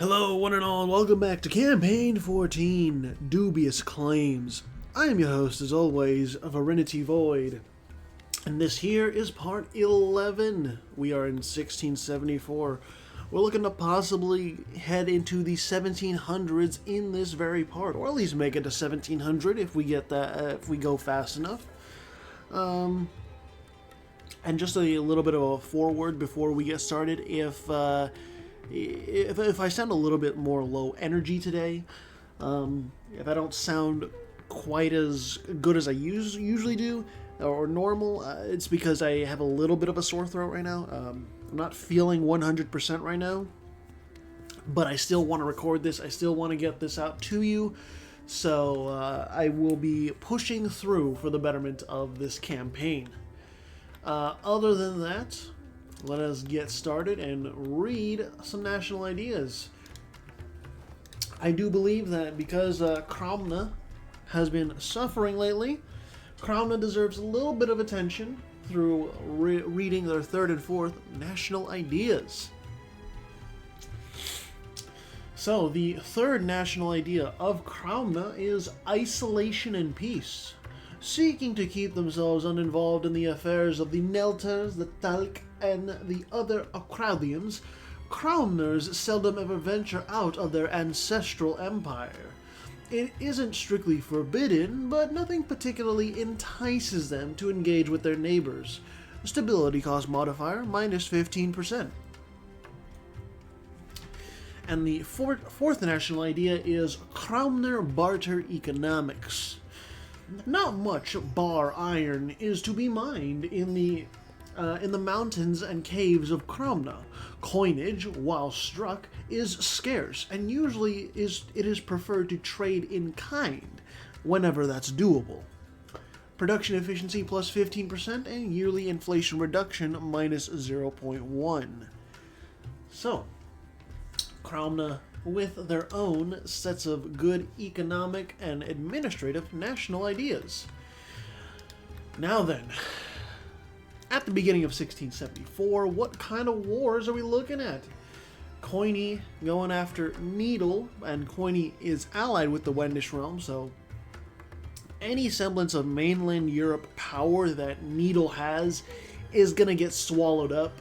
Hello, one and all, and welcome back to Campaign 14, Dubious Claims. I am your host, as always, Varinity Void, and this here is part 11. We are in 1674. We're looking to possibly head into the 1700s in this very part, or at least make it to 1700 if we get that, if we go fast enough. And just a little bit of a foreword before we get started. If I sound a little bit more low energy today, if I don't sound quite as good as I usually do, or normal, it's because I have a little bit of a sore throat right now. I'm not feeling 100% right now, but I still want to record this. I still want to get this out to you, so I will be pushing through for the betterment of this campaign. Other than that, let us get started and read some national ideas. I do believe that because Cromna has been suffering lately, Cromna deserves a little bit of attention through reading their third and fourth national ideas. So, the third national idea of Cromna is isolation and peace. Seeking to keep themselves uninvolved in the affairs of the Nelters, the Talc, and the other Ocraudians, Cromners seldom ever venture out of their ancestral empire. It isn't strictly forbidden, but nothing particularly entices them to engage with their neighbors. Stability cost modifier, minus 15%. And the fourth national idea is Cromner barter economics. Not much bar iron is to be mined in the mountains and caves of Cromna. Coinage, while struck, is scarce, and usually it is preferred to trade in kind, whenever that's doable. Production efficiency plus 15%, and yearly inflation reduction minus 0.1. So, Cromna with their own sets of good economic and administrative national ideas. Now then, at the beginning of 1674, what kind of wars are we looking at? Coiny going after Needle, and Coiny is allied with the Wendish realm, so any semblance of mainland Europe power that Needle has is going to get swallowed up.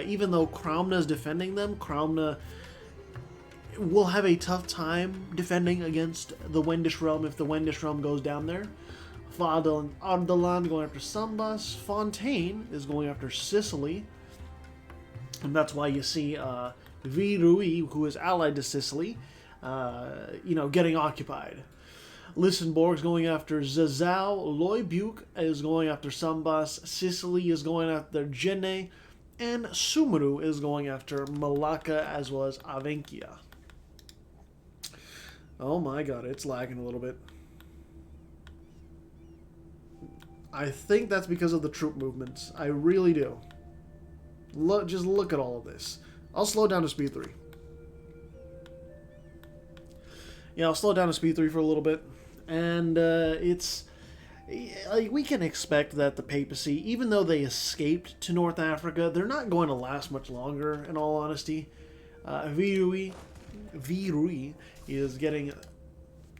Even though Cromna is defending them, Cromna will have a tough time defending against the Wendish realm if the Wendish realm goes down there. Fadel and Ardalan going after Sambas. Fontaine is going after Sicily. And that's why you see Virui, who is allied to Sicily, getting occupied. Lissenborg is going after Zazao. Loibuk is going after Sambas. Sicily is going after Genne. And Sumeru is going after Malacca as well as Avenkia. Oh my god, it's lagging a little bit. I think that's because of the troop movements. I really do. Just look at all of this. I'll slow down to speed 3. Yeah, I'll slow down to speed 3 for a little bit. And it's... we can expect that the papacy, even though they escaped to North Africa, they're not going to last much longer, in all honesty. Virui is getting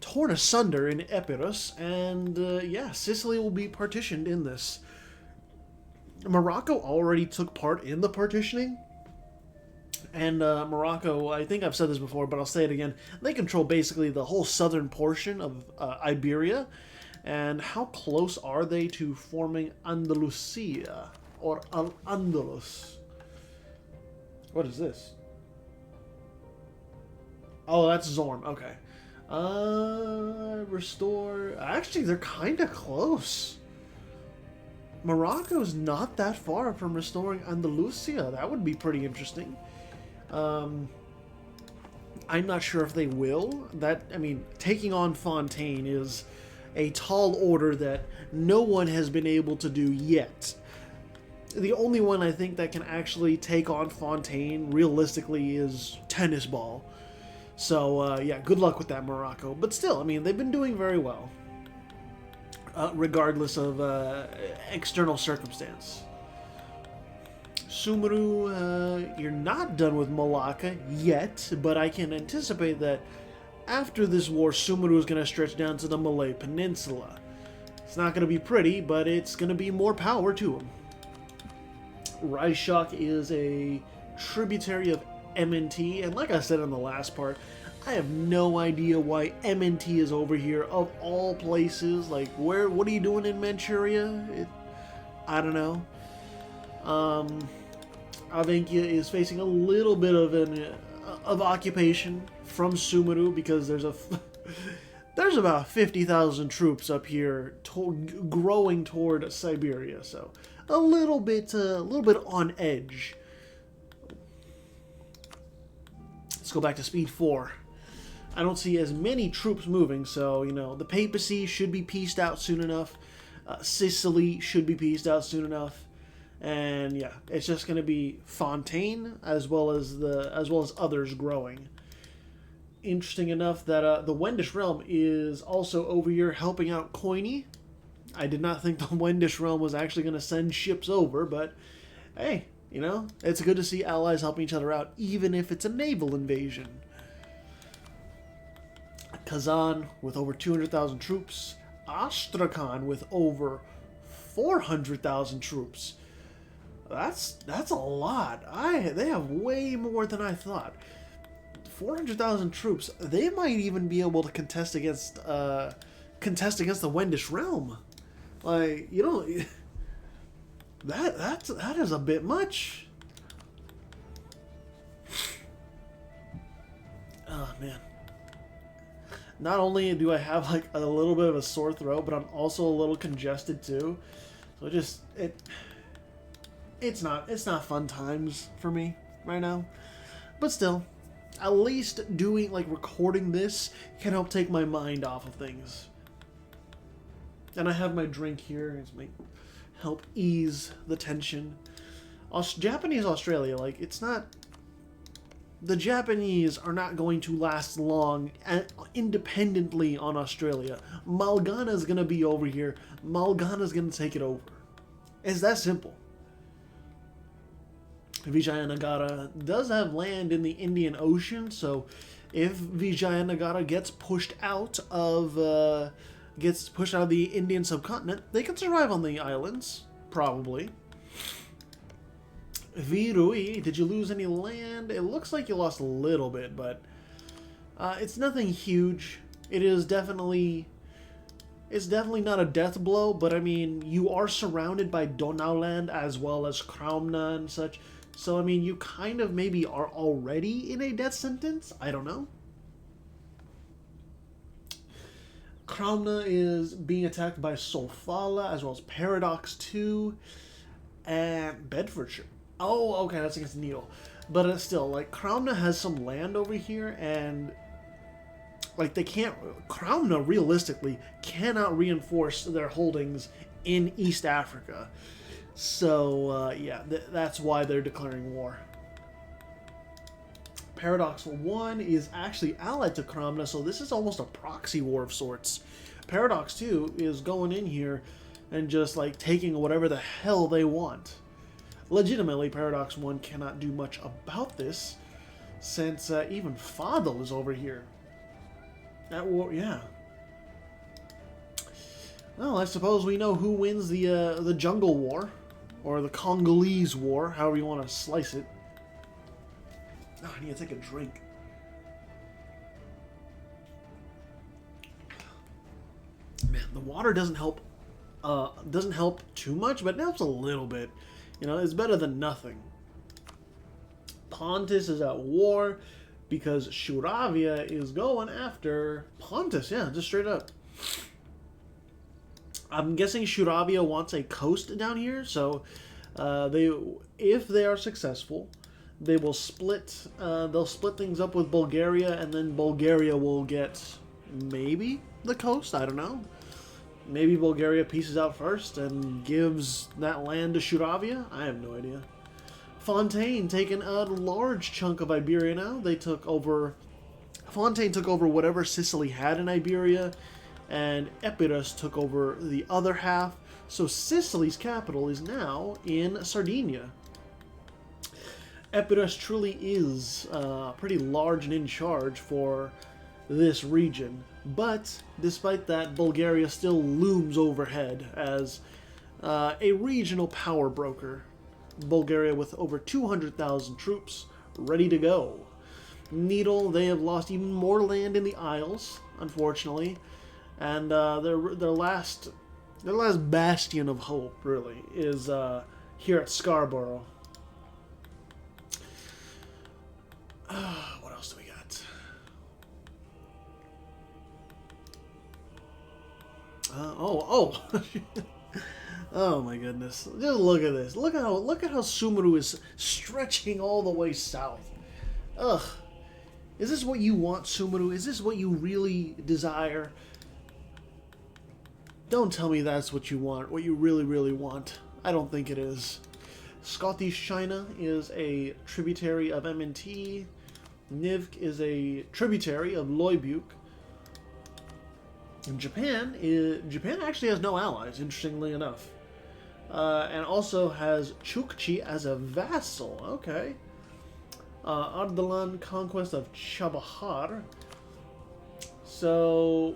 torn asunder in Epirus, and Sicily will be partitioned in this. Morocco already took part in the partitioning, and Morocco, I think I've said this before, but I'll say it again, they control basically the whole southern portion of Iberia. And how close are they to forming Andalusia, or Al-Andalus? What is this? Oh, that's Zorn. Okay. Restore. Actually, they're kind of close. Morocco's not that far from restoring Andalusia. That would be pretty interesting. I'm not sure if they will. Taking on Fontaine is a tall order that no one has been able to do yet. The only one I think that can actually take on Fontaine realistically is Tennis Ball. So, good luck with that, Morocco. But still, they've been doing very well, regardless of external circumstance. Sumeru, you're not done with Malacca yet, but I can anticipate that after this war, Sumeru is going to stretch down to the Malay Peninsula. It's not going to be pretty, but it's going to be more power to him. Raishok is a tributary of MNT, and like I said in the last part, I have no idea why MNT is over here, of all places. Like, what are you doing in Manchuria? I don't know. Avenkia is facing a little bit of occupation from Sumeru because there's about 50,000 troops up here growing toward Siberia, so a little bit on edge. Let's go back to speed 4. I don't see as many troops moving, so the papacy should be pieced out soon enough. Sicily should be pieced out soon enough. And yeah, it's just going to be Fontaine as well as others growing. Interesting enough that the Wendish realm is also over here helping out Coiny. I did not think the Wendish realm was actually going to send ships over, but hey, it's good to see allies helping each other out, even if it's a naval invasion. Kazan with over 200,000 troops. Astrakhan with over 400,000 troops. That's a lot. They have way more than I thought. 400,000 troops. They might even be able to contest against the Wendish realm. Like, that is a bit much. Oh man. Not only do I have like a little bit of a sore throat, but I'm also a little congested too. So it's not fun times for me right now. But still, at least recording this can help take my mind off of things. And I have my drink here. It's might help ease the tension. Japanese Australia, it's not... The Japanese are not going to last long independently on Australia. Malgana's going to be over here. Malgana's going to take it over. It's that simple. Vijayanagara does have land in the Indian Ocean, so if Vijayanagara gets pushed out of the Indian subcontinent, they can survive on the islands, probably. Virui, did you lose any land? It looks like you lost a little bit, but it's nothing huge. It's definitely not a death blow, but I mean, you are surrounded by Donauland as well as Kraumna and such. So, I mean, you kind of maybe are already in a death sentence? I don't know. Kraumna is being attacked by Sofala as well as Paradox 2 and Bedfordshire. Oh, okay, that's against Needle. But still, Kraumna has some land over here, and they can't... Kraumna, realistically, cannot reinforce their holdings in East Africa. So, yeah, that's why they're declaring war. Paradox 1 is actually allied to Kraumna, so this is almost a proxy war of sorts. Paradox 2 is going in here and just, taking whatever the hell they want. Legitimately, Paradox 1 cannot do much about this, since even Fadl is over here. That war, yeah. Well, I suppose we know who wins the Jungle War, or the Congolese War, however you want to slice it. Oh, I need to take a drink. Man, the water doesn't help too much, but it helps a little bit. It's better than nothing. Pontus is at war because Shuravia is going after Pontus. Yeah, just straight up. I'm guessing Shuravia wants a coast down here, so if they are successful, they will split. They'll split things up with Bulgaria, and then Bulgaria will get maybe the coast. I don't know. Maybe Bulgaria pieces out first and gives that land to Shuravia. I have no idea. Fontaine taking a large chunk of Iberia now. They took over. Fontaine took over whatever Sicily had in Iberia, and Epirus took over the other half. So Sicily's capital is now in Sardinia. Epirus truly is pretty large and in charge for this region. But despite that, Bulgaria still looms overhead as a regional power broker. Bulgaria with over 200,000 troops ready to go. Needle, they have lost even more land in the Isles, unfortunately, and their last bastion of hope really is here at Scarborough. What else do we got? Oh my goodness! Just look at this. Look how Sumeru is stretching all the way south. Ugh. Is this what you want, Sumeru? Is this what you really desire? Don't tell me that's what you want, what you really, really want. I don't think it is. Scottish China is a tributary of M&T. Nivk is a tributary of Loibuk. And Japan actually has no allies, interestingly enough. And also has Chukchi as a vassal. Okay. Ardalan conquest of Chabahar. So,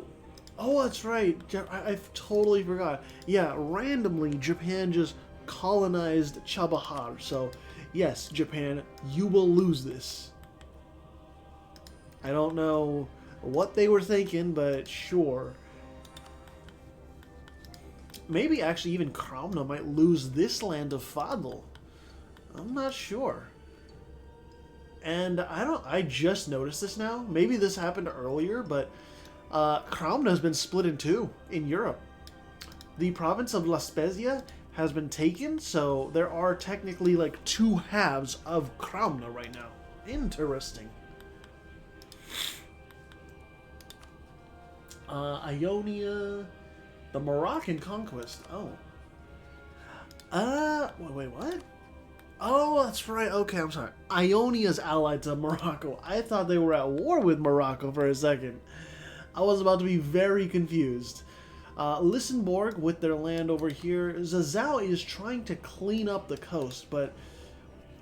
oh, that's right. I totally forgot. Yeah, randomly Japan just colonized Chabahar. So, yes, Japan, you will lose this. I don't know what they were thinking, but sure. Maybe actually even Kramna might lose this land of Fadl. I'm not sure. And I just noticed this now. Maybe this happened earlier, but Kramna has been split in two in Europe. The province of La Spezia has been taken, so there are technically like two halves of Kramna right now. Interesting. Ionia, the Moroccan conquest. Oh. Wait, what? Oh, that's right. Okay, I'm sorry. Ionia's allied to Morocco. I thought they were at war with Morocco for a second. I was about to be very confused. Lissenborg with their land over here. Zazao is trying to clean up the coast, but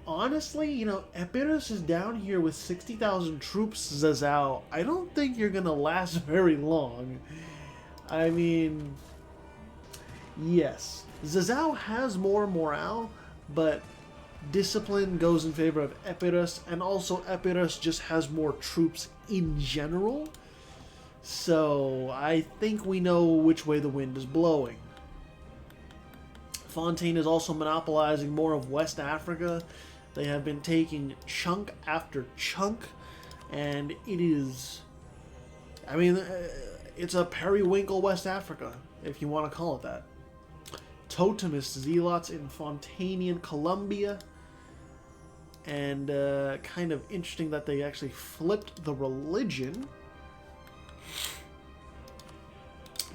honestly, you know, Epirus is down here with 60,000 troops, Zazao. I don't think you're going to last very long. I mean, yes. Zazao has more morale, but discipline goes in favor of Epirus, and also Epirus just has more troops in general. So I think we know which way the wind is blowing. Fontaine is also monopolizing more of West Africa. They have been taking chunk after chunk, and it is, I mean, it's a periwinkle West Africa, if you want to call it that. Totemist zealots in Fontanian Colombia. And kind of interesting that they actually flipped the religion.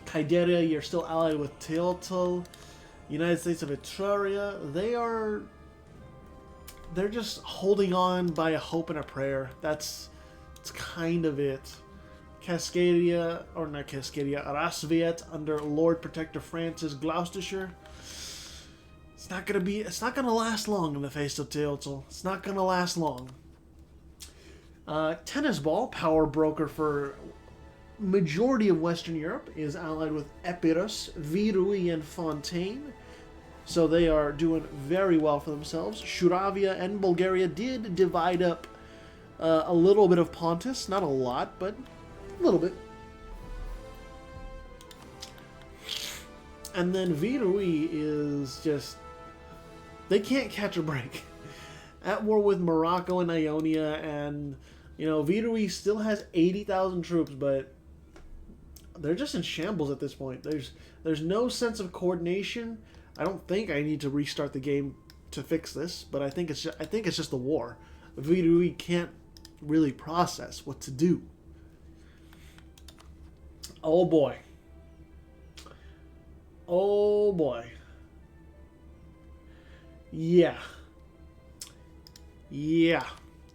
Kaideria, you're still allied with Teotl. United States of Etruria, they're just holding on by a hope and a prayer. That's kind of it. Cascadia, or not Cascadia, Rasviet under Lord Protector Francis Gloucestershire. It's not gonna last long in the face of Teotl. It's not gonna last long. Tennis Ball, power broker for majority of Western Europe, is allied with Epirus, Virui, and Fontaine. So they are doing very well for themselves. Shuravia and Bulgaria did divide up a little bit of Pontus. Not a lot, but a little bit. And then Virui is just, they can't catch a break. At war with Morocco and Ionia, and, you know, Virui still has 80,000 troops, but they're just in shambles at this point. There's no sense of coordination. I don't think I need to restart the game to fix this, but I think it's just the war. Virui can't really process what to do. Oh boy. Oh boy. Yeah.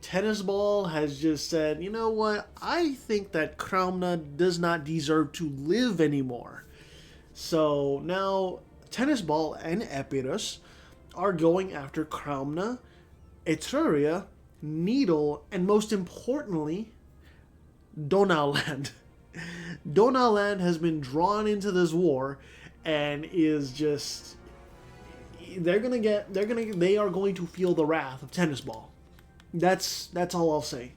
Tennis Ball has just said, you know what? I think that Kramna does not deserve to live anymore. So now Tennis Ball and Epirus are going after Kramna Etruria, Needle, and most importantly, Donauland. Donauland has been drawn into this war and is just they are going to feel the wrath of Tennis Ball. That's all I'll say.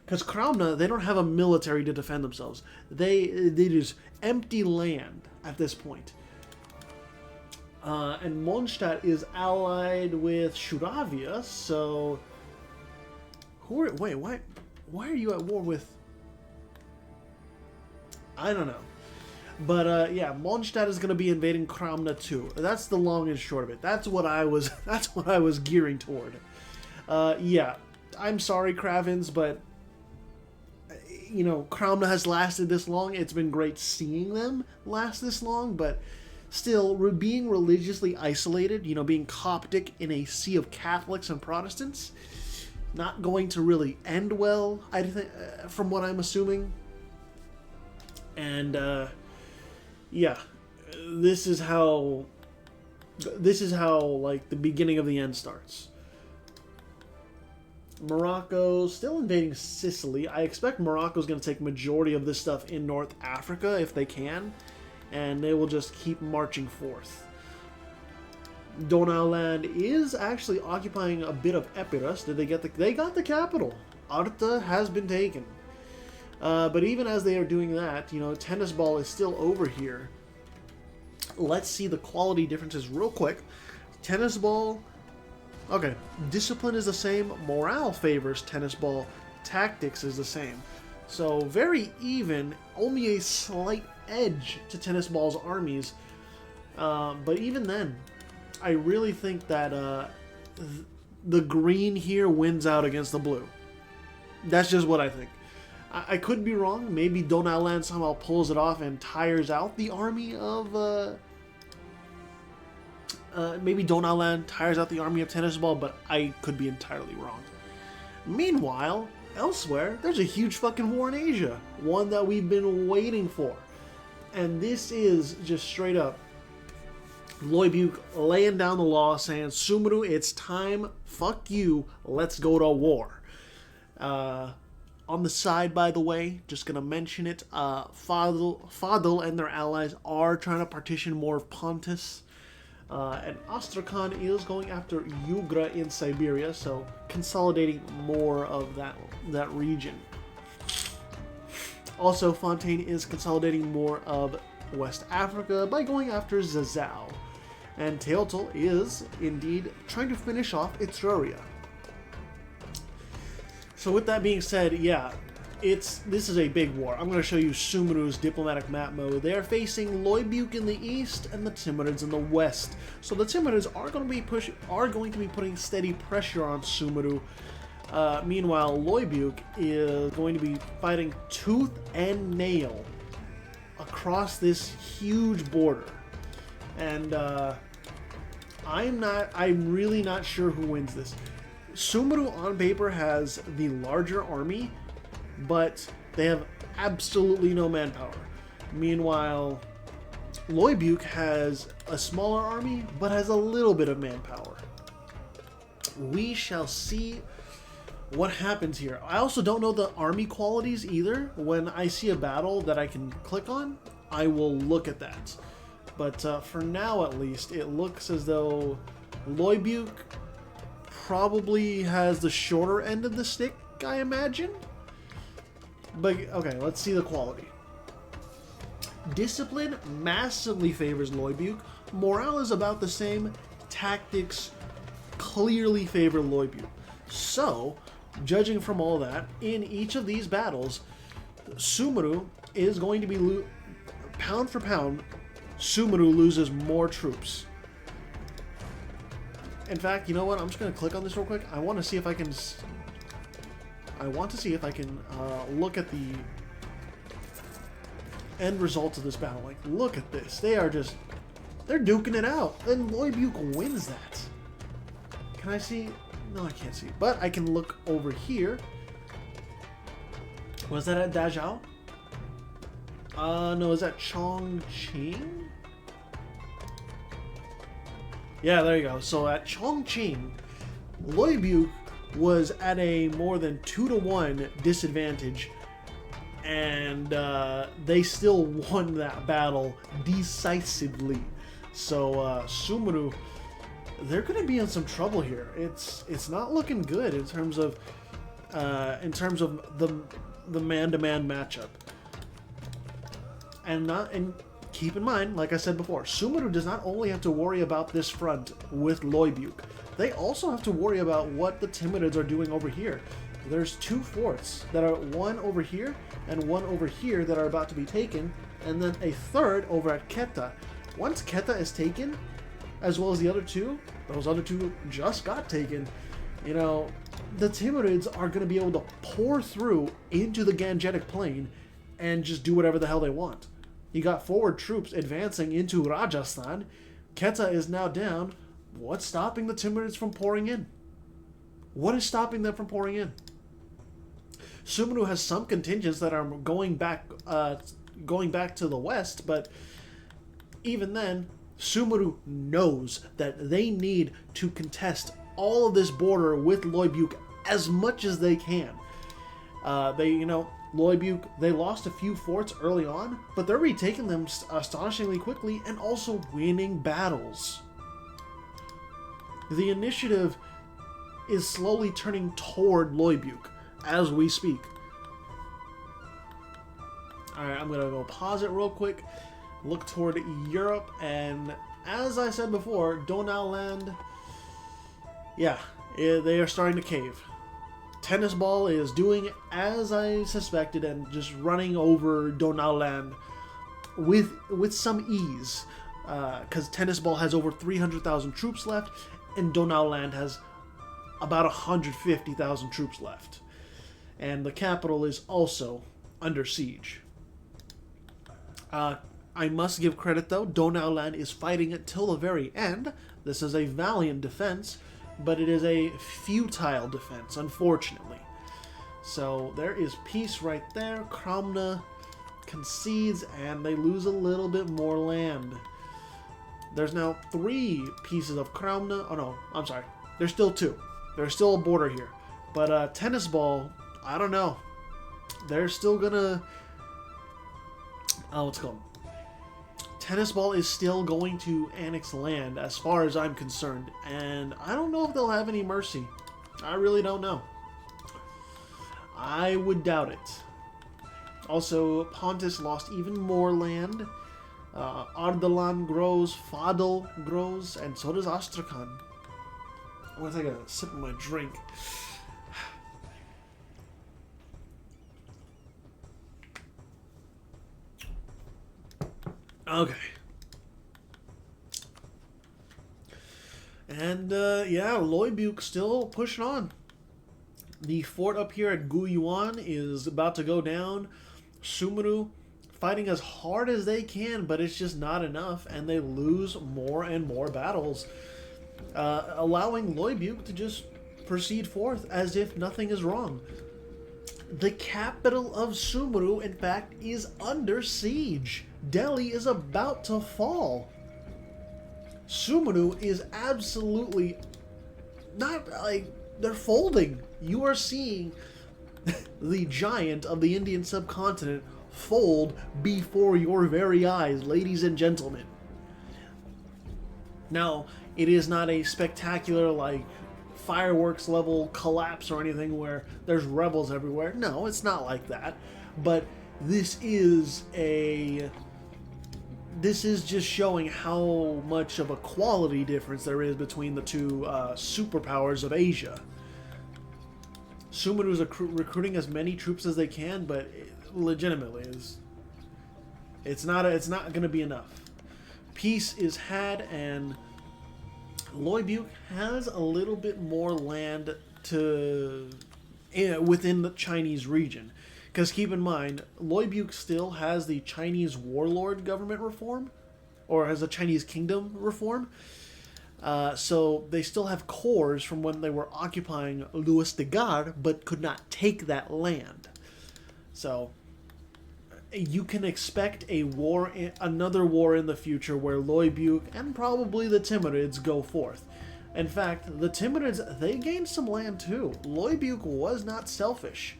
Because Kraumna, they don't have a military to defend themselves. They just empty land at this point. And Mondstadt is allied with Shuravia, so why are you at war with? I don't know. But yeah, Mondstadt is going to be invading Kraumna too. That's the long and short of it. That's what I was gearing toward. Yeah, I'm sorry, Kravens, but you know, Kraumna has lasted this long. It's been great seeing them last this long, but still, being religiously isolated, you know, being Coptic in a sea of Catholics and Protestants, not going to really end well, I think, from what I'm assuming. And yeah, this is how like the beginning of the end starts. Morocco still invading Sicily. I expect Morocco's going to take majority of this stuff in North Africa if they can, and they will just keep marching forth. Donauland is actually occupying a bit of Epirus. Did they get they got the capital. Arta has been taken. But even as they are doing that, you know, Tennis Ball is still over here. Let's see the quality differences real quick. Tennis Ball, okay, discipline is the same, morale favors Tennis Ball, tactics is the same. So very even, only a slight edge to Tennis Ball's armies. But even then, I really think that the green here wins out against the blue. That's just what I think. I could be wrong. Maybe Donauland somehow pulls it off and tires out the army of... maybe Donauland tires out the army of Tennis Ball, but I could be entirely wrong. Meanwhile, elsewhere, there's a huge fucking war in Asia. One that we've been waiting for. And this is just straight up Loibuk laying down the law, saying, Sumeru, it's time. Fuck you. Let's go to war. On the side, by the way, just going to mention it, Fadl and their allies are trying to partition more of Pontus. And Astrakhan is going after Yugra in Siberia, so consolidating more of that region. Also, Fontaine is consolidating more of West Africa by going after Zazao. And Teotl is, indeed, trying to finish off Etruria. So with that being said, yeah, this is a big war. I'm going to show you Sumeru's diplomatic map mode. They are facing Loibuk in the east and the Timurids in the west. So the Timurids are going to be putting steady pressure on Sumeru. Meanwhile, Loibuk is going to be fighting tooth and nail across this huge border. And I'm really not sure who wins this. Sumeru on paper has the larger army, but they have absolutely no manpower. Meanwhile, Loibuk has a smaller army, but has a little bit of manpower. We shall see what happens here. I also don't know the army qualities either. When I see a battle that I can click on, I will look at that. But for now, at least, it looks as though Loibuk probably has the shorter end of the stick, I imagine. But, okay, let's see the quality. Discipline massively favors Loibuk. Morale is about the same. Tactics clearly favor Loibuk. So, judging from all that, in each of these battles, Sumeru is going to be, pound for pound, Sumeru loses more troops. In fact, you know what? I'm just going to click on this real quick. I want to see if I can look at the end results of this battle. Like, look at this. They're duking it out. And Loibuk wins that. Can I see? No, I can't see. But I can look over here. Was that at Dajao? No, is that Chongqing? Yeah, there you go. So at Chongqing, Loibuk was at a more than 2-to-1 disadvantage, and they still won that battle decisively. So Sumeru, they're going to be in some trouble here. It's not looking good in terms of the man-to-man matchup. And keep in mind, like I said before, Sumeru does not only have to worry about this front with Loibuk, they also have to worry about what the Timurids are doing over here. There's 2 forts that are one over here and one over here that are about to be taken, and then a third over at Keta. Once Keta is taken, as well as the other 2, those other 2 just got taken, you know, the Timurids are going to be able to pour through into the Gangetic Plain and just do whatever the hell they want. You got forward troops advancing into Rajasthan. Keta is now down. What's stopping the Timurids from pouring in? What is stopping them from pouring in? Sumeru has some contingents that are going back to the west, but even then, Sumeru knows that they need to contest all of this border with Loibuk as much as they can. Loibuk, they lost a few forts early on, but they're retaking them astonishingly quickly and also winning battles. The initiative is slowly turning toward Loibuk as we speak. Alright, I'm going to go pause it real quick, look toward Europe, and as I said before, Donauland, yeah, they are starting to cave. Tennis Ball is doing as I suspected and just running over Donauland with some ease, because Tennis Ball has over 300,000 troops left, and Donauland has about 150,000 troops left. And the capital is also under siege. I must give credit though, Donauland is fighting it till the very end. This is a valiant defense, but it is a futile defense, unfortunately. So there is peace right there. Kramna concedes and they lose a little bit more land. There's now 3 pieces of Kramna. Oh no, I'm sorry. There's still 2. There's still a border here. But Tennis Ball, I don't know. They're still gonna... what's it called? Tennis Ball is still going to annex land as far as I'm concerned. And I don't know if they'll have any mercy. I really don't know. I would doubt it. Also, Pontus lost even more land. Ardalan grows, Fadel grows, and so does Astrakhan. I'm going to take a sip of my drink. Okay. And, yeah, Loibuk still pushing on. The fort up here at Guyuan is about to go down. Sumeru fighting as hard as they can, but it's just not enough, and they lose more and more battles, allowing Loibuk to just proceed forth as if nothing is wrong. The capital of Sumeru, in fact, is under siege. Delhi is about to fall. Sumeru is absolutely not, like, they're folding. You are seeing the giant of the Indian subcontinent fold before your very eyes, ladies and gentlemen. Now, it is not a spectacular, like, fireworks level collapse or anything where there's rebels everywhere. No, it's not like that. But this is just showing how much of a quality difference there is between the two superpowers of Asia. Sumeru is recruiting as many troops as they can, but legitimately, it's not going to be enough. Peace is had, and Loibuk has a little bit more land within the Chinese region. Because keep in mind, Loibuk still has the Chinese warlord government reform, or has a Chinese kingdom reform. So they still have cores from when they were occupying Louis de Gare, but could not take that land. So you can expect another war in the future where Loibuk and probably the Timurids go forth. In fact, the Timurids, they gained some land too. Loibuk was not selfish.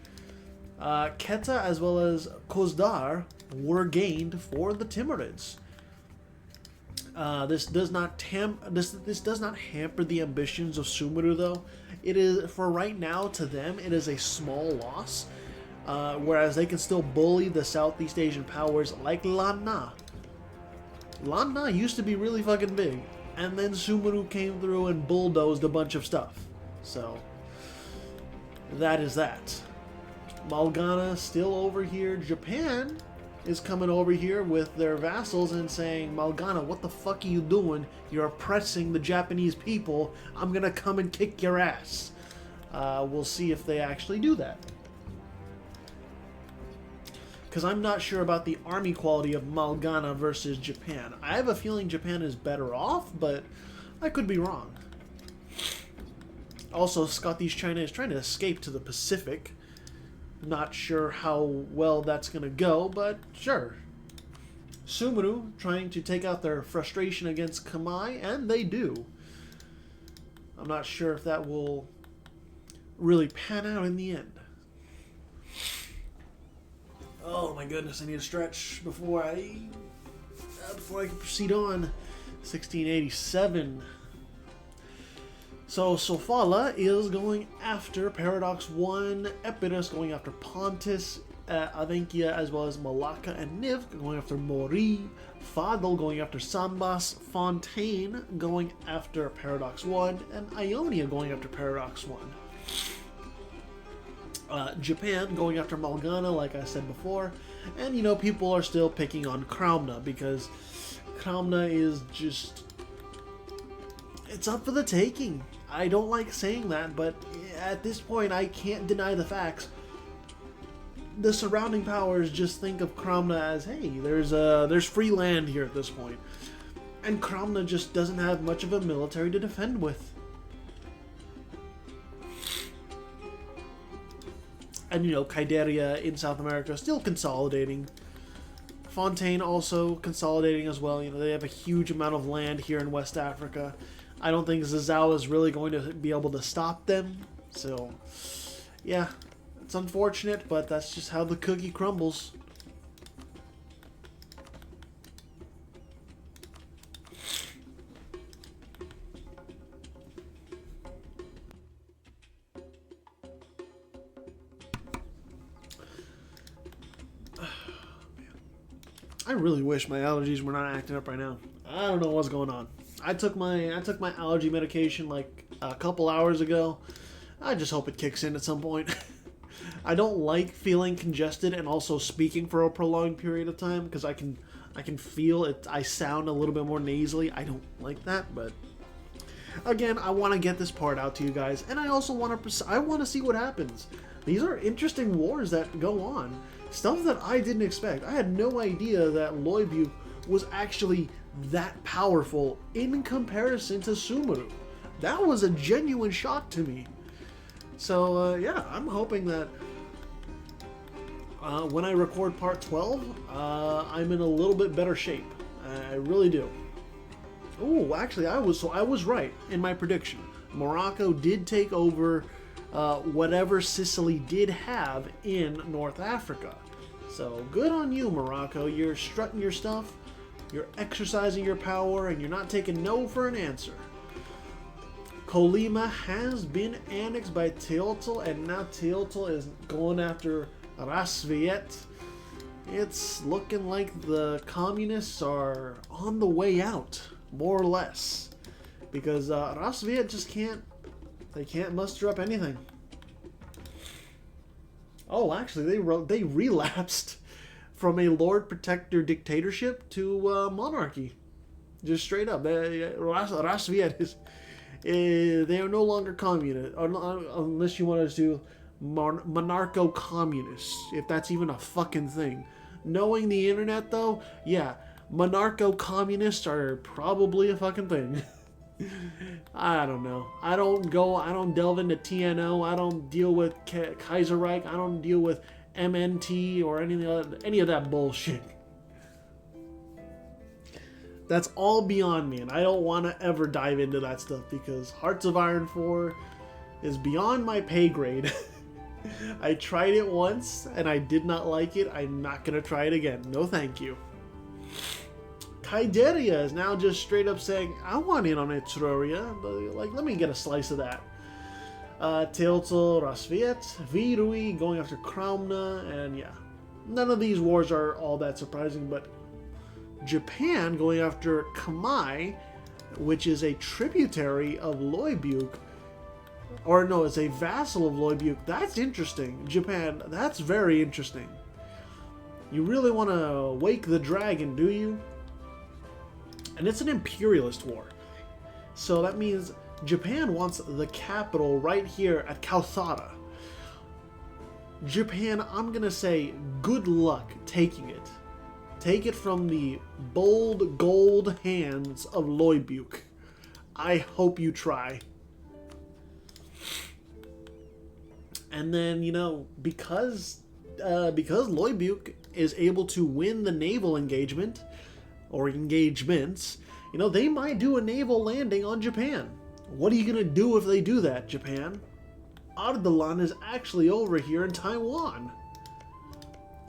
Keta as well as Kozdar were gained for the Timurids. This does not hamper the ambitions of Sumeru though. It is, for right now, to them it is a small loss, whereas they can still bully the Southeast Asian powers like Lan Na. Lan Na used to be really fucking big, and then Sumeru came through and bulldozed a bunch of stuff. So that is that. Malgana still over here. Japan is coming over here with their vassals and saying, Malgana, what the fuck are you doing? You're oppressing the Japanese people. I'm gonna come and kick your ass. We'll see if they actually do that. Because I'm not sure about the army quality of Malgana versus Japan. I have a feeling Japan is better off, but I could be wrong. Also, Scottish China is trying to escape to the Pacific. Not sure how well that's going to go, but sure. Sumeru trying to take out their frustration against Kamai, and they do. I'm not sure if that will really pan out in the end. Oh my goodness, I need to stretch before I can proceed on. 1687. So Sofala is going after Paradox 1, Epirus going after Pontus, Avenkia as well as Malacca and Niv going after Mori, Fadl going after Sambas, Fontaine going after Paradox 1, and Ionia going after Paradox 1. Japan going after Malgana, like I said before, and you know, people are still picking on Kraumna because Kraumna is just, it's up for the taking. I don't like saying that, but at this point I can't deny the facts. The surrounding powers just think of Kraumna as, hey, there's free land here at this point. And Kraumna just doesn't have much of a military to defend with. And you know, Kaideria in South America still consolidating. Fontaine also consolidating as well. You know, they have a huge amount of land here in West Africa. I don't think Zazao is really going to be able to stop them. So, yeah, it's unfortunate, but that's just how the cookie crumbles. I really wish my allergies were not acting up right now. I don't know what's going on. I took my allergy medication like a couple hours ago. I just hope it kicks in at some point. I don't like feeling congested and also speaking for a prolonged period of time because I can feel it. I sound a little bit more nasally. I don't like that, but again, I want to get this part out to you guys, and I also want to see what happens. These are interesting wars that go on. Stuff that I didn't expect. I had no idea that Loibuk was actually that powerful in comparison to Sumeru. That was a genuine shock to me. So, yeah, I'm hoping that when I record part 12, I'm in a little bit better shape. I really do. Oh, actually, I was right in my prediction. Morocco did take over whatever Sicily did have in North Africa. So good on you, Morocco. You're strutting your stuff, you're exercising your power, and you're not taking no for an answer. Kolyma has been annexed by Teotl, and now Teotl is going after Rasviet. It's looking like the communists are on the way out, more or less, because Rasviet just can't muster up anything. Oh, actually, they relapsed from a Lord Protector dictatorship to monarchy, just straight up. Rasviet is they are no longer communist, unless you want us to monarcho-communists, if that's even a fucking thing. Knowing the internet, though, yeah, monarcho-communists are probably a fucking thing. I don't know. I don't delve into TNO. I don't deal with Kaiserreich. I don't deal with MNT or any of that bullshit. That's all beyond me, and I don't want to ever dive into that stuff because Hearts of Iron 4 is beyond my pay grade. I tried it once and I did not like it. I'm not going to try it again. No thank you. Kyderia is now just straight up saying, I want in on Etruria, but like, let me get a slice of that. Teotl, Rasviet, Virui going after Kraumna, and yeah. None of these wars are all that surprising, but Japan going after Kamai, which is a tributary of Loibuk, or no, it's a vassal of Loibuk. That's interesting. Japan, that's very interesting. You really want to wake the dragon, do you? And it's an imperialist war. So that means Japan wants the capital right here at Calthara. Japan, I'm going to say good luck taking it. Take it from the bold gold hands of Loibuk. I hope you try. And then, you know, because Loibuk is able to win the naval engagement, or engagements, you know, they might do a naval landing on Japan. What are you going to do if they do that, Japan? Ardalan is actually over here in Taiwan.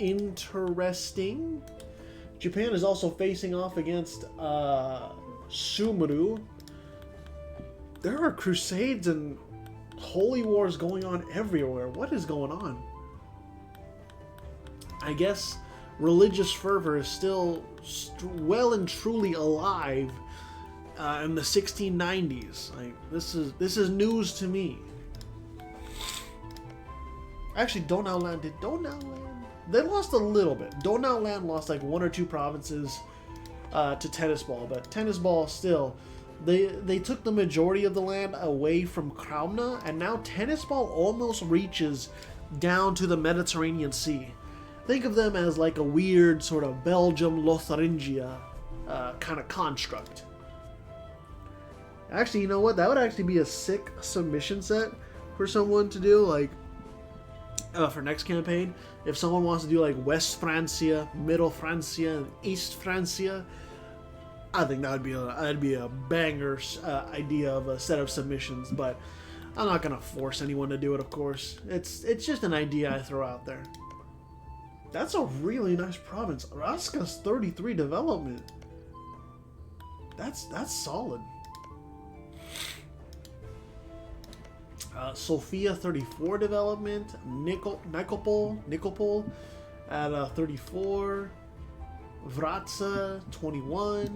Interesting. Japan is also facing off against Sumeru. There are crusades and holy wars going on everywhere. What is going on? I guess religious fervor is still well and truly alive in the 1690s. Like, this is news to me. Actually, Donauland, did Donauland? They lost a little bit. Donauland lost like 1 or 2 provinces to Tennis Ball, but Tennis Ball still, they took the majority of the land away from Kraumna, and now Tennis Ball almost reaches down to the Mediterranean Sea. Think of them as like a weird sort of Belgium Lotharingia kind of construct. Actually, you know what? That would actually be a sick submission set for someone to do, like, for next campaign. If someone wants to do like West Francia, Middle Francia, and East Francia, I think that'd be a banger idea of a set of submissions. But I'm not gonna force anyone to do it. Of course, it's just an idea I throw out there. That's a really nice province. Raska's 33 development. That's solid. Sofia 34 development. Nikopol at 34. Vratsa 21.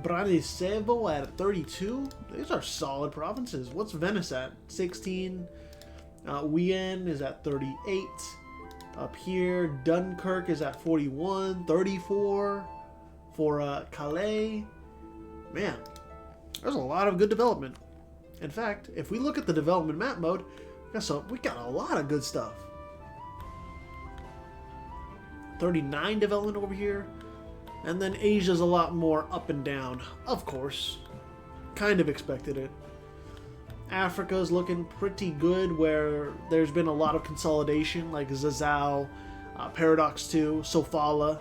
Branicevo at 32. These are solid provinces. What's Venice at? 16. Wien is at 38. Up here, Dunkirk is at 41. 34 for Calais. Man, there's a lot of good development. In fact, if we look at the development map mode, we got a lot of good stuff. 39 development over here. And then Asia's a lot more up and down. Of course. Kind of expected it. Africa's looking pretty good, where there's been a lot of consolidation, like Zazao, Paradox 2, Sofala.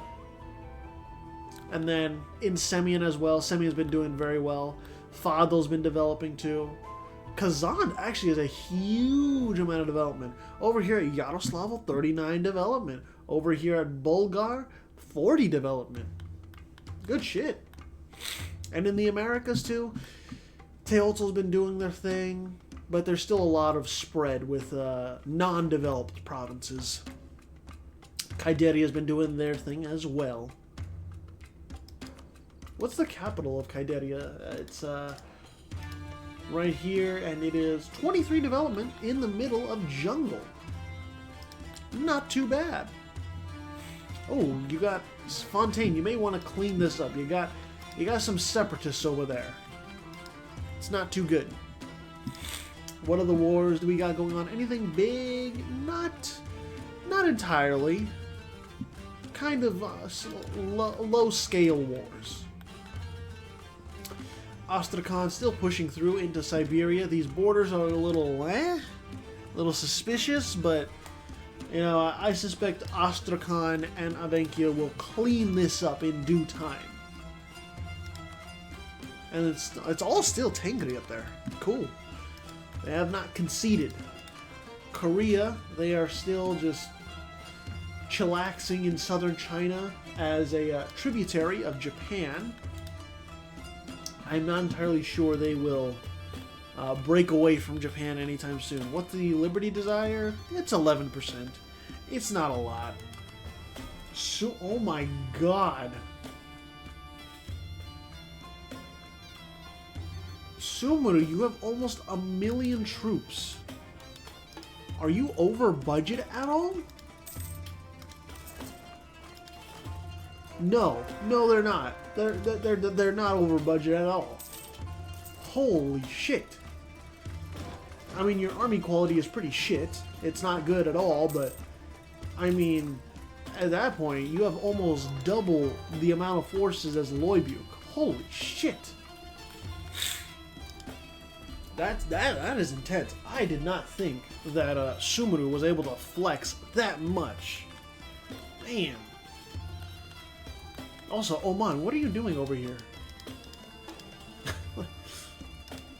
And then in Semyon as well. Semyon's been doing very well. Fadl's been developing too. Kazan actually has a huge amount of development. Over here at Yaroslavl, 39 development. Over here at Bulgar, 40 development. Good shit. And in the Americas too, Teotl's been doing their thing, but there's still a lot of spread with non-developed provinces. Kaideria's been doing their thing as well. What's the capital of Kaideria? It's right here, and it is 23 development in the middle of jungle. Not too bad. Oh, you got Fontaine. You may want to clean this up. You got some separatists over there. It's not too good. What other wars do we got going on? Anything big? Not entirely. Kind of low-scale wars. Astrakhan still pushing through into Siberia. These borders are a little suspicious, but you know, I suspect Astrakhan and Avenkia will clean this up in due time. And it's all still Tengri up there. Cool. They have not conceded. Korea, they are still just chillaxing in southern China as a tributary of Japan. I'm not entirely sure they will break away from Japan anytime soon. What's the Liberty Desire? It's 11%. It's not a lot. So, oh my god. Sumeru, you have almost 1,000,000 troops. Are you over budget at all? No, they're not. They're not over budget at all. Holy shit! I mean, your army quality is pretty shit. It's not good at all, but I mean, at that point, you have almost double the amount of forces as Loibuk. Holy shit! That is intense. I did not think that Sumeru was able to flex that much. Man. Also, Oman, what are you doing over here?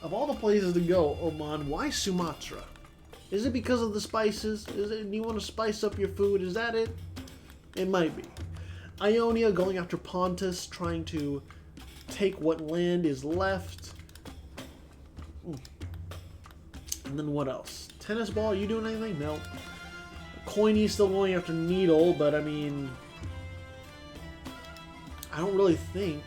Of all the places to go, Oman, why Sumatra? Is it because of the spices? Do you want to spice up your food? Is that it? It might be. Ionia going after Pontus, trying to take what land is left. And then what else? Tennis ball, you doing anything? No. Coiny still going after Needle, but I mean, I don't really think.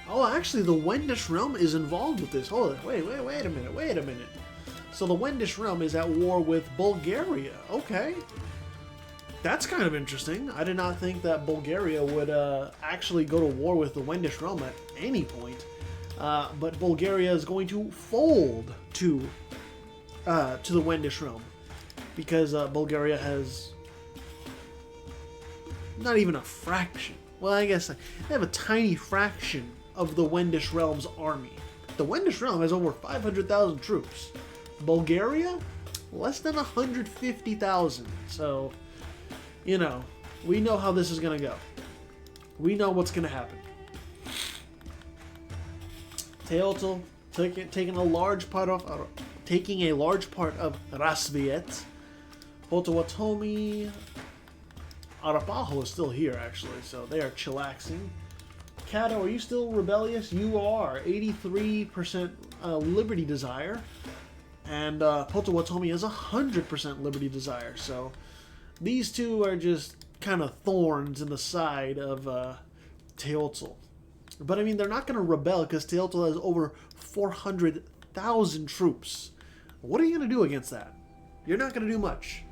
Oh, actually, the Wendish realm is involved with this. Hold on, wait a minute. So the Wendish realm is at war with Bulgaria. Okay. That's kind of interesting. I did not think that Bulgaria would actually go to war with the Wendish realm at any point. But Bulgaria is going to fold to the Wendish realm because Bulgaria has not even a fraction. Well, I guess they have a tiny fraction of the Wendish realm's army. The Wendish realm has over 500,000 troops. Bulgaria, less than 150,000. So, you know, we know how this is going to go. We know what's going to happen. Teotl taking a large part of Rasviet. Potawatomi, Arapaho is still here actually, so they are chillaxing. Kato, are you still rebellious? You are. 83% Liberty Desire, and Potawatomi has 100% Liberty Desire. So these two are just kind of thorns in the side of Teotl. But I mean, they're not going to rebel because Teotl has over 400,000 troops. What are you going to do against that? You're not going to do much.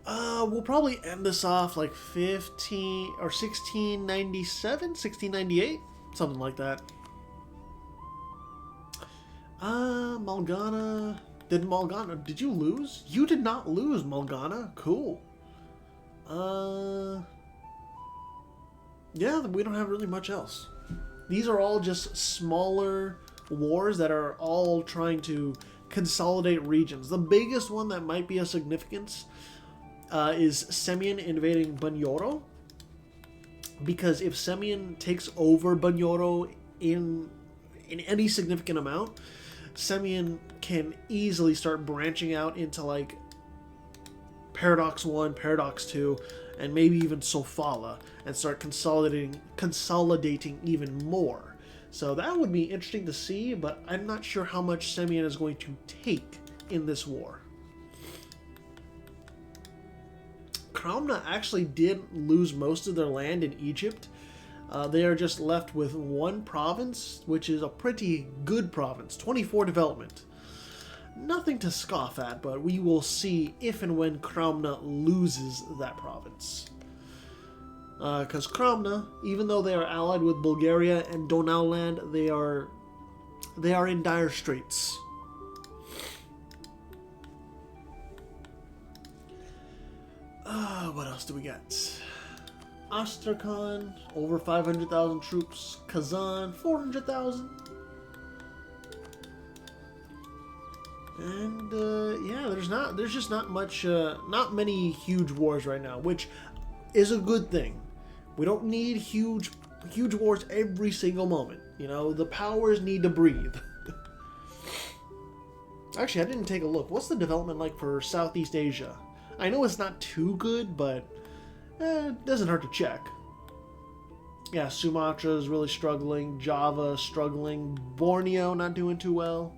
We'll probably end this off like 15 or 1697, 1698, something like that. Malgana. Did you lose? You did not lose, Malgana. Cool. Yeah, we don't have really much else. These are all just smaller wars that are all trying to consolidate regions. The biggest one that might be of significance is Semyon invading Bunyoro. Because if Semyon takes over Bunyoro in any significant amount, Semyon can easily start branching out into like Paradox 1, Paradox 2, and maybe even Sofala, and start consolidating even more. So that would be interesting to see, but I'm not sure how much Semyon is going to take in this war. Kraumna actually did lose most of their land in Egypt. They are just left with one province, which is a pretty good province, 24 development. Nothing to scoff at, but we will see if and when Kraumna loses that province. Because Kraumna, even though they are allied with Bulgaria and Donauland, they are in dire straits. What else do we got? Astrakhan, over 500,000 troops. Kazan, 400,000. And yeah, there's just not much, not many huge wars right now. Which is a good thing. We don't need huge wars every single moment. You know, the powers need to breathe. Actually, I didn't take a look. What's the development like for Southeast Asia? I know it's not too good, but it doesn't hurt to check. Yeah, Sumatra is really struggling. Java struggling. Borneo not doing too well.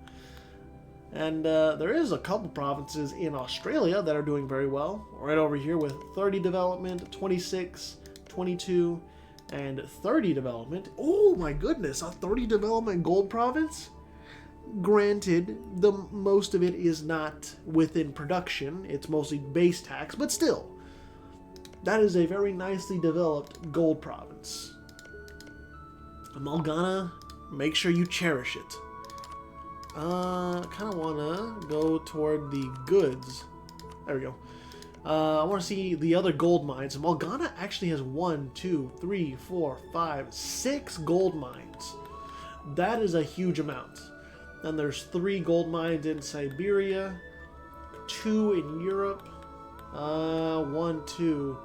And there is a couple provinces in Australia that are doing very well. Right over here with 30 development, 26, 22, and 30 development. Oh my goodness, a 30 development gold province? Granted, the most of it is not within production. It's mostly base tax, but still. That is a very nicely developed gold province. Malgana, make sure you cherish it. Kind of want to go toward the goods. There we go. I want to see the other gold mines. Malgana actually has 1, 2, 3, 4, 5, 6 gold mines. That is a huge amount. Then there's 3 gold mines in Siberia, 2 in Europe, 1, 2,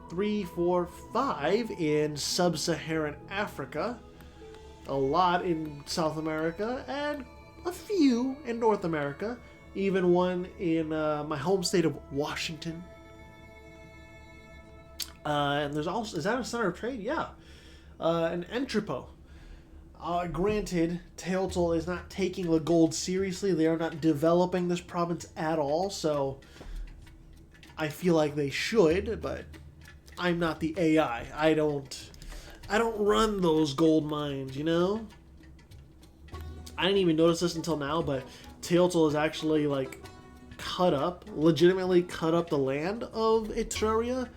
3, 4, 5 in sub-Saharan Africa, a lot in South America, and a few in North America, even one in my home state of Washington. And there's also, is that a center of trade? Yeah. An entrepot. Granted, Teotl is not taking the gold seriously. They are not developing this province at all, so I feel like they should, but I'm not the AI. I don't run those gold mines, you know? I didn't even notice this until now, but Teotl is actually, like, legitimately cut up the land of Etruria,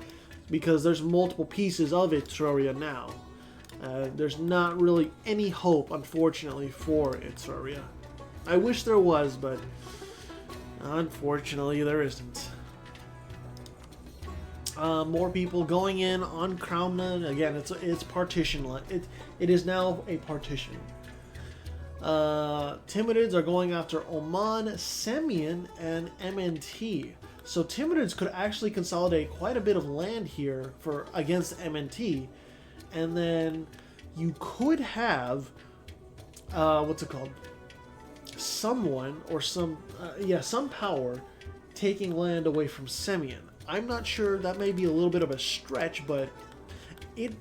because there's multiple pieces of Etruria now. There's not really any hope, unfortunately, for Etruria. I wish there was, but unfortunately there isn't. More people going in on Kraumna. Again, it's partition. It is now a partition. Timurids are going after Oman, Semian, and MNT. So Timurids could actually consolidate quite a bit of land here against MNT. And then you could have, what's it called? Someone or some power taking land away from Semian. I'm not sure, that may be a little bit of a stretch, but it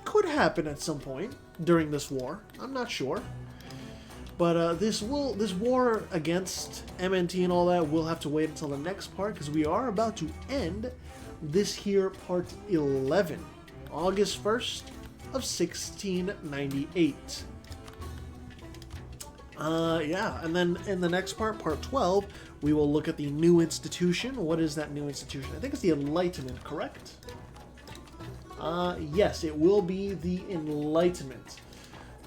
could happen at some point during this war. I'm not sure. But this war against MNT and all that, we'll have to wait until the next part, because we are about to end this here part 11. August 1st of 1698. Yeah, and then in the next part, part 12, we will look at the new institution. What is that new institution? I think it's the Enlightenment, correct? Yes, it will be the Enlightenment.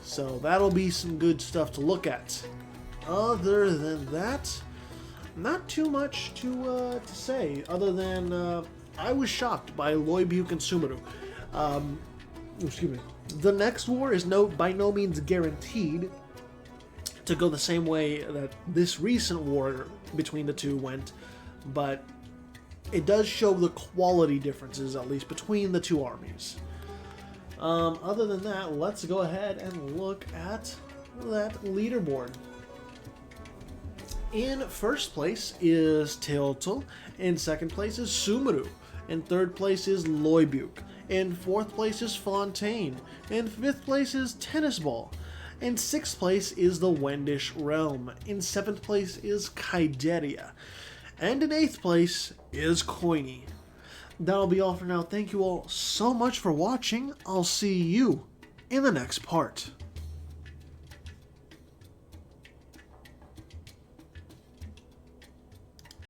So that'll be some good stuff to look at. Other than that, not too much to say, other than I was shocked by Loibuk and Sumeru. Excuse me. The next war is by no means guaranteed to go the same way that this recent war between the two went, but it does show the quality differences, at least, between the two armies. Other than that, let's go ahead and look at that leaderboard. In first place is Teotl, in second place is Sumeru, in third place is Loibuk, in fourth place is Fontaine, in fifth place is Tennis Ball, in sixth place is the Wendish Realm, in seventh place is Kyderia, and in eighth place is Coiny. That'll be all for now. Thank you all so much for watching. I'll see you in the next part.